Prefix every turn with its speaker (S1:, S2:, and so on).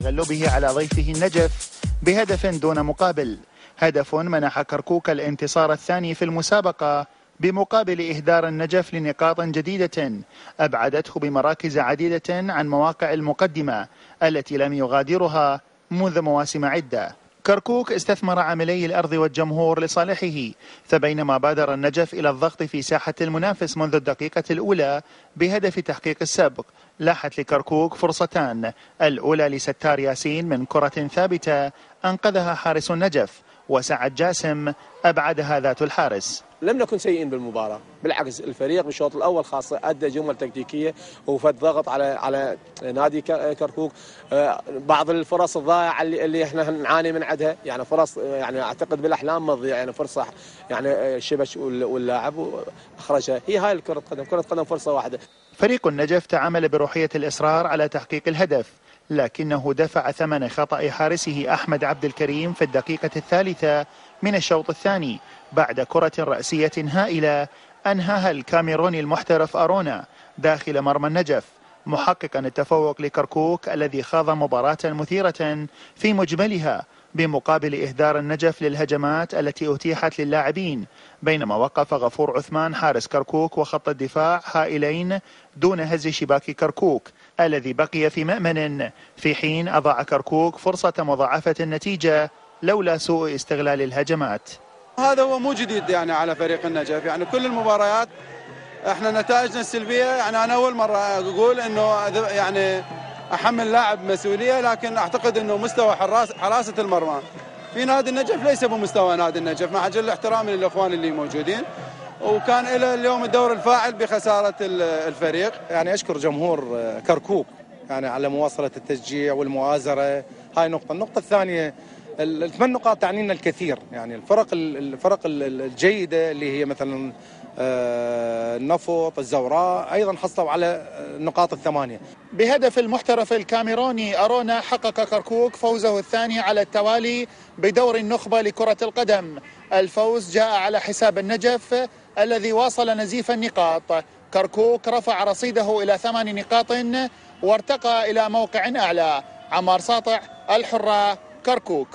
S1: تغلبه على ضيفه النجف بهدف دون مقابل، هدف منح كركوك الانتصار الثاني في المسابقة بمقابل إهدار النجف لنقاط جديدة أبعدته بمراكز عديدة عن مواقع المقدمة التي لم يغادرها منذ مواسم عدة. كركوك استثمر عاملي الأرض والجمهور لصالحه، فبينما بادر النجف إلى الضغط في ساحة المنافس منذ الدقيقة الأولى بهدف تحقيق السبق، لاحت لكركوك فرصتان، الأولى لستار ياسين من كرة ثابتة أنقذها حارس النجف، وسعد جاسم أبعدها ذات الحارس.
S2: لم نكن سيئين بالمباراة، بالعكس الفريق بالشوط الأول خاصة أدى جمل تكتيكية وفد ضغط على نادي كركوك. بعض الفرص الضائعة اللي احنا نعاني من عندها، يعني فرص يعني أعتقد بالأحلام ما تضيع، يعني فرصة يعني شبش واللاعب أخرجها، هي هاي كرة قدم فرصة واحدة.
S1: فريق النجف تعامل بروحية الإصرار على تحقيق الهدف، لكنه دفع ثمن خطأ حارسه أحمد عبد الكريم في الدقيقة الثالثة من الشوط الثاني بعد كرة رأسية هائلة أنهاها الكاميروني المحترف أرونا داخل مرمى النجف، محققا التفوق لكركوك الذي خاض مباراة مثيرة في مجملها بمقابل إهدار النجف للهجمات التي أتيحت للاعبين، بينما وقف غفور عثمان حارس كركوك وخط الدفاع هائلين دون هز شباك كركوك الذي بقي في مأمن، في حين أضاع كركوك فرصة مضاعفة النتيجة لولا سوء استغلال الهجمات.
S3: هذا هو مو جديد يعني على فريق النجف، يعني كل المباريات احنا نتائجنا السلبية، يعني أنا أول مرة أقول إنه يعني أحمل لاعب مسؤولية، لكن أعتقد إنه مستوى حراسة المرمى في نادي النجف ليس بمستوى نادي النجف، مع جل احترامي للإخوان اللي موجودين، وكان إلى اليوم الدور الفاعل بخسارة الفريق.
S4: يعني أشكر جمهور كركوك يعني على مواصلة التشجيع والمؤازرة، هاي نقطة. النقطة الثانية، الثمان نقاط تعني لنا الكثير، يعني الفرق الجيدة اللي هي مثلا النفط الزوراء أيضا حصلوا على النقاط الثمانية.
S1: بهدف المحترف الكاميروني أرونا حقق كركوك فوزه الثاني على التوالي بدور النخبة لكرة القدم. الفوز جاء على حساب النجف الذي واصل نزيف النقاط. كركوك رفع رصيده إلى 8 نقاط وارتقى إلى موقع أعلى. عمار ساطع، الحرة، كركوك.